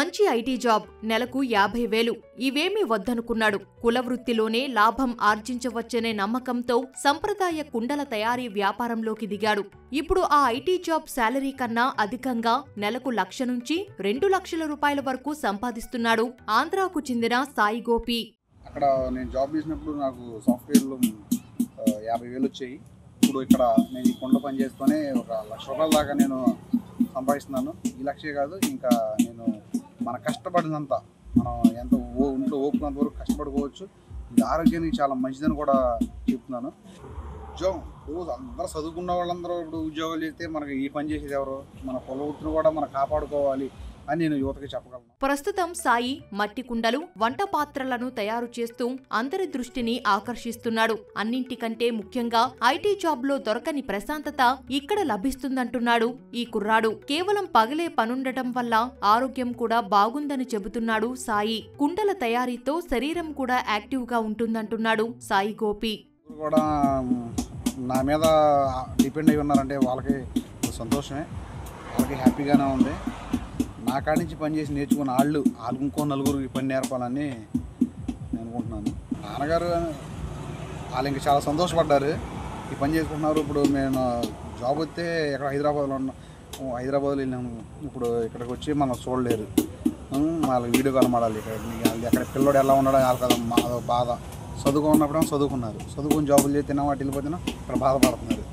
మంచి IT job, నెలకు 50,000 ఇవేమీ వద్దనుకున్నాడు. కులవృత్తిలోనే లాభం ఆర్జించవచ్చనే నమ్మకంతో సంప్రదాయ కుండల తయారీ వ్యాపారంలోకి దిగాడు. ఇప్పుడు ఆ ఐటీ జాబ్ శాలరీ కన్నా అధికంగా నెలకు 1,00,000 నుంచి 2 లక్షల రూపాయల వరకు సంపాదిస్తున్నాడు ఆంధ్రాకు చెందిన సాయి గోపి. అక్కడ నేను జాబ్ చేసినప్పుడు నాకు సాఫ్ట్వేర్లో 50,000 వచ్చాయి. ఇప్పుడు ఇక్కడ నేను ఈ కుండలో పని చేస్తూనే ఒక 1,00,000 రూపాయల దాకా నేను సంపాదిస్తున్నాను. ఈ లక్షే కాదు, ఇంకా నేను మన కష్టపడినంత మనం ఎంత ఇంట్లో ఓపుకున్నంత వరకు కష్టపడుకోవచ్చు. ఇది ఆరోగ్యానికి చాలా మంచిదని కూడా చెప్తున్నాను. ఉద్యోగం రోజు అందరూ చదువుకున్న వాళ్ళందరూ ఇప్పుడు ఉద్యోగాలు చేస్తే మనకి ఈ పని చేసేది ఎవరు? మన కుల వృత్తిని కూడా మనం కాపాడుకోవాలి అని నేను యువతకి చెప్పగలను. ప్రస్తుతం సాయి మట్టి కుండలు, వంట పాత్రలను తయారు చేస్తూ అందరి దృష్టిని ఆకర్షిస్తున్నాడు. అన్నింటికంటే ముఖ్యంగా ఐటీ జాబ్ లో దొరకని ప్రశాంతత ఇక్కడ లభిస్తుందంటున్నాడు ఈ కుర్రాడు. కేవలం పగలే పనుండటం వల్ల ఆరోగ్యం కూడా బాగుందని చెబుతున్నాడు సాయి. కుండల తయారీతో శరీరం కూడా యాక్టివ్ గా ఉంటుందంటున్నాడు సాయి గోపి. కూడా నా మీద డిపెండ్ అయి ఉన్నారంటే వాళ్ళకి సంతోషమే, వాళ్ళకి హ్యాపీగానే ఉంది. నా కాడి నుంచి పని చేసి నేర్చుకున్న వాళ్ళు ఇంకో నలుగురికి పని నేర్పాలని నేను అనుకుంటున్నాను. నాన్నగారు వాళ్ళు ఇంకా చాలా సంతోషపడ్డారు, ఈ పని చేసుకుంటున్నారు. ఇప్పుడు నేను జాబ్ వస్తే ఎక్కడ హైదరాబాద్లో వెళ్ళాము. ఇప్పుడు ఇక్కడికి వచ్చి మనం చూడలేరు, వాళ్ళకి వీడియో కాల్ మాడాలి. ఎక్కడ పిల్లడు ఎలా ఉన్నాడో వాళ్ళకి అదో బాధ. చదువుకున్నప్పుడేమో చదువుకున్నారు, చదువుకుని జాబులు చేస్తేనే వాటి వెళ్ళిపోతేనే ఇక్కడ బాధపడుతున్నారు.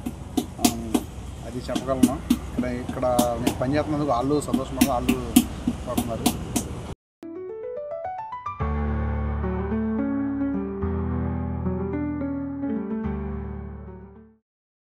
అది చెప్పగలను. ఇక్కడ నేను పని చేస్తున్నందుకు వాళ్ళు సంతోషంగా వాళ్ళు పడుతున్నారు.